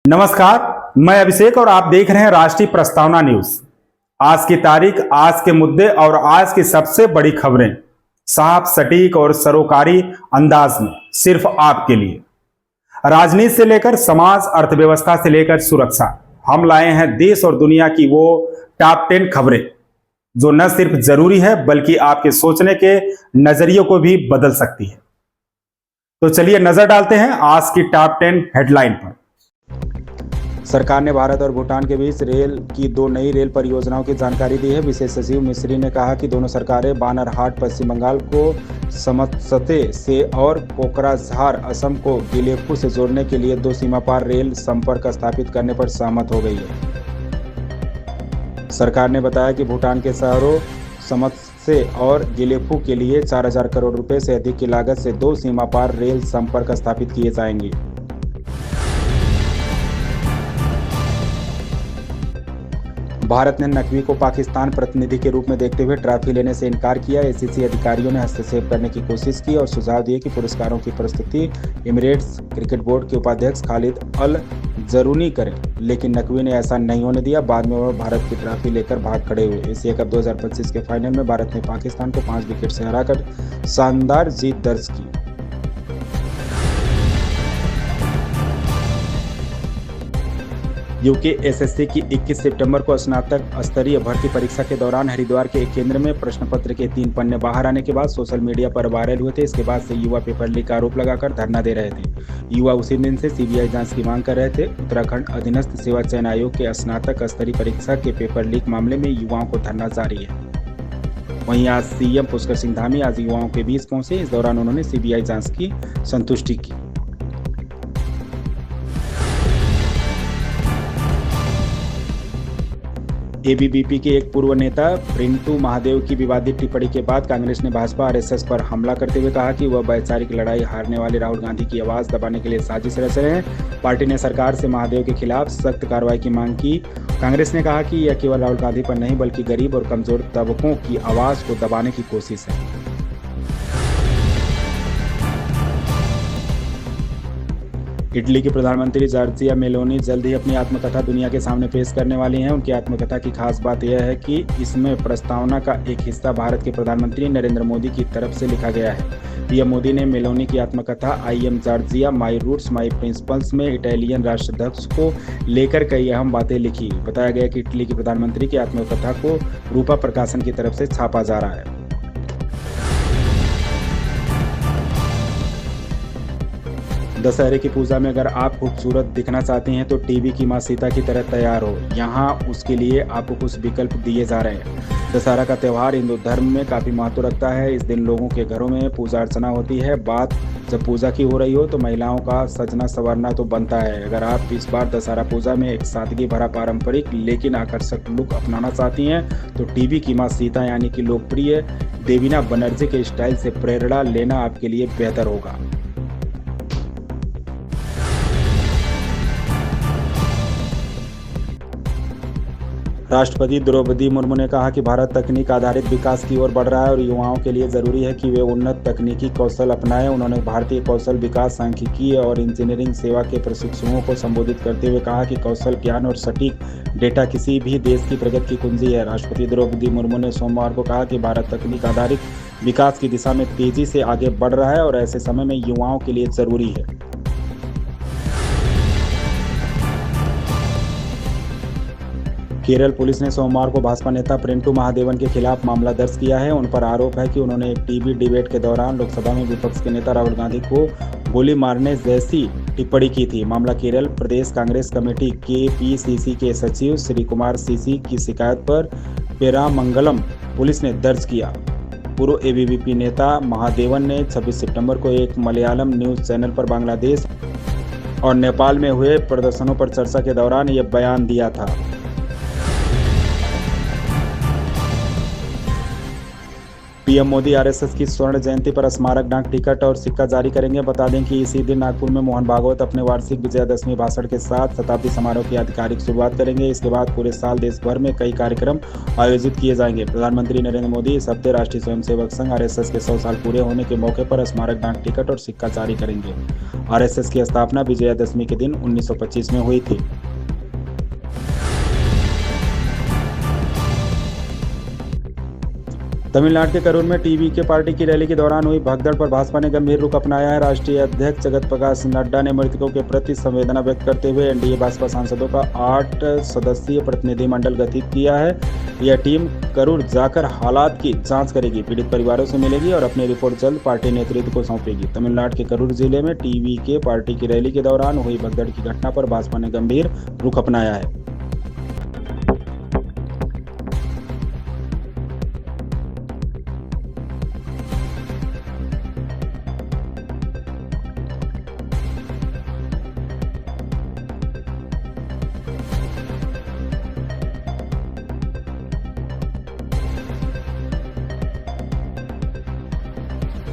नमस्कार, मैं अभिषेक और आप देख रहे हैं राष्ट्रीय प्रस्तावना न्यूज। आज की तारीख, आज के मुद्दे और आज की सबसे बड़ी खबरें साफ, सटीक और सरोकारी अंदाज में सिर्फ आपके लिए। राजनीति से लेकर समाज, अर्थव्यवस्था से लेकर सुरक्षा, हम लाए हैं देश और दुनिया की वो टॉप 10 खबरें जो न सिर्फ जरूरी है बल्कि आपके सोचने के नजरिए को भी बदल सकती है। तो चलिए नजर डालते हैं आज की टॉप 10 हेडलाइन पर। सरकार ने भारत और भूटान के बीच रेल की 2 नई रेल परियोजनाओं की जानकारी दी है। विशेष सचिव मिस्री ने कहा कि दोनों सरकारें बानरहाट पश्चिम बंगाल को समत्सते से और कोकराझार असम को गिलेपू से जोड़ने के लिए 2 सीमा पार रेल संपर्क स्थापित करने पर सहमत हो गई है। सरकार ने बताया कि भूटान के शहरों समत्से और गिलेपू के लिए 4000 करोड़ रुपए से अधिक की लागत से 2 सीमा पार रेल संपर्क स्थापित किए जाएंगे। भारत ने नकवी को पाकिस्तान प्रतिनिधि के रूप में देखते हुए ट्रॉफी लेने से इनकार किया। एसीसी अधिकारियों ने हस्तक्षेप करने की कोशिश की और सुझाव दिए कि पुरस्कारों की प्रस्तुति एमिरेट्स क्रिकेट बोर्ड के उपाध्यक्ष खालिद अल जरूनी करें, लेकिन नकवी ने ऐसा नहीं होने दिया। बाद में वह भारत की ट्रॉफी लेकर भाग खड़े हुए। एशिया कप 2025 के फाइनल में भारत ने पाकिस्तान को 5 विकेट से हराकर शानदार जीत दर्ज की। यूके एसएससी की 21 सितंबर को स्नातक स्तरीय भर्ती परीक्षा के दौरान हरिद्वार के एक केंद्र में प्रश्न पत्र के 3 पन्ने बाहर आने के बाद सोशल मीडिया पर वायरल हुए थे। इसके बाद से युवा पेपर लीक का आरोप लगाकर धरना दे रहे थे। युवा उसी दिन से सीबीआई जांच की मांग कर रहे थे। उत्तराखंड अधीनस्थ सेवा चयन आयोग के स्नातक स्तरीय परीक्षा के पेपर लीक मामले में युवाओं को धरना जारी है। वहीं आज सीएम पुष्कर सिंह धामी आज युवाओं के बीच पहुंचे। इस दौरान उन्होंने सीबीआई जांच की संतुष्टि की। एबीवीपी के एक पूर्व नेता प्रिंटू महादेव की विवादित टिप्पणी के बाद कांग्रेस ने भाजपा आरएसएस पर हमला करते हुए कहा कि वह वैचारिक लड़ाई हारने वाले राहुल गांधी की आवाज दबाने के लिए साजिश रच रहे हैं। पार्टी ने सरकार से महादेव के खिलाफ सख्त कार्रवाई की मांग की। कांग्रेस ने कहा कि यह केवल राहुल गांधी पर नहीं बल्कि गरीब और कमजोर तबकों की आवाज को दबाने की कोशिश है। इटली की प्रधानमंत्री जॉर्जिया मेलोनी जल्द ही अपनी आत्मकथा दुनिया के सामने पेश करने वाली हैं। उनकी आत्मकथा की खास बात यह है कि इसमें प्रस्तावना का एक हिस्सा भारत के प्रधानमंत्री नरेंद्र मोदी की तरफ से लिखा गया है। पीएम मोदी ने मेलोनी की आत्मकथा I am Georgia my roots my principles में इटालियन राष्ट्राध्यक्ष को लेकर कई अहम बातें लिखी। बताया गया कि इटली की प्रधानमंत्री की आत्मकथा को रूपा प्रकाशन की तरफ से छापा जा रहा है। दशहरे की पूजा में अगर आप खूबसूरत दिखना चाहती हैं तो टीवी की मां सीता की तरह तैयार हो। यहाँ उसके लिए आपको कुछ विकल्प दिए जा रहे हैं। दशहरा का त्यौहार हिंदू धर्म में काफ़ी महत्व रखता है। इस दिन लोगों के घरों में पूजा अर्चना होती है। बात जब पूजा की हो रही हो तो महिलाओं का सजना संवरना तो बनता है। अगर आप इस बार दशहरा पूजा में एक सादगी भरा पारंपरिक लेकिन आकर्षक लुक अपनाना चाहती हैं तो टीवी की मां सीता यानी कि लोकप्रिय देवीना बनर्जी के स्टाइल से प्रेरणा लेना आपके लिए बेहतर होगा। राष्ट्रपति द्रौपदी मुर्मू ने कहा कि भारत तकनीक आधारित विकास की ओर बढ़ रहा है और युवाओं के लिए जरूरी है कि वे उन्नत तकनीकी कौशल अपनाएं। उन्होंने भारतीय कौशल विकास, सांख्यिकी और इंजीनियरिंग सेवा के प्रशिक्षुओं को संबोधित करते हुए कहा कि कौशल ज्ञान और सटीक डेटा किसी भी देश की प्रगति की कुंजी है। राष्ट्रपति द्रौपदी मुर्मू ने सोमवार को कहा कि भारत तकनीक आधारित विकास की दिशा में तेजी से आगे बढ़ रहा है और ऐसे समय में युवाओं के लिए जरूरी है। केरल पुलिस ने सोमवार को भाजपा नेता प्रिंटू महादेवन के खिलाफ मामला दर्ज किया है। उन पर आरोप है कि उन्होंने एक टीवी डिबेट के दौरान लोकसभा में विपक्ष के नेता राहुल गांधी को गोली मारने जैसी टिप्पणी की थी। मामला केरल प्रदेश कांग्रेस कमेटी केपीसीसी के सचिव श्री कुमार सीसी की शिकायत पर पेरामंगलम पुलिस ने दर्ज किया। पूर्व एबीवीपी नेता महादेवन ने 26 सितंबर को एक मलयालम न्यूज चैनल पर बांग्लादेश और नेपाल में हुए प्रदर्शनों पर चर्चा के दौरान यह बयान दिया था। पीएम मोदी आरएसएस की स्वर्ण जयंती पर स्मारक डाक टिकट और सिक्का जारी करेंगे। बता दें कि इसी दिन नागपुर में मोहन भागवत अपने वार्षिक विजयादशमी भाषण के साथ शताब्दी समारोह की आधिकारिक शुरुआत करेंगे। इसके बाद पूरे साल देश भर में कई कार्यक्रम आयोजित किए जाएंगे। प्रधानमंत्री नरेंद्र मोदी इस हफ्ते राष्ट्रीय स्वयंसेवक संघ आरएसएस के 100 साल पूरे होने के मौके पर स्मारक डाक टिकट और सिक्का जारी करेंगे। आरएसएस की स्थापना विजयादशमी के दिन 1925 में हुई थी। तमिलनाडु के करूर में टीवीके पार्टी की रैली के दौरान हुई भगदड़ पर भाजपा ने गंभीर रुख अपनाया है। राष्ट्रीय अध्यक्ष जगत प्रकाश नड्डा ने मृतकों के प्रति संवेदना व्यक्त करते हुए एनडीए भाजपा सांसदों का 8 सदस्यीय प्रतिनिधिमंडल गठित किया है। यह टीम करूर जाकर हालात की जांच करेगी, पीड़ित परिवारों से मिलेगी और अपनी रिपोर्ट जल्द पार्टी नेतृत्व को सौंपेगी। तमिलनाडु के करूर जिले में टीवीके पार्टी की रैली के दौरान हुई भगदड़ की घटना पर भाजपा ने गंभीर रुख अपनाया है।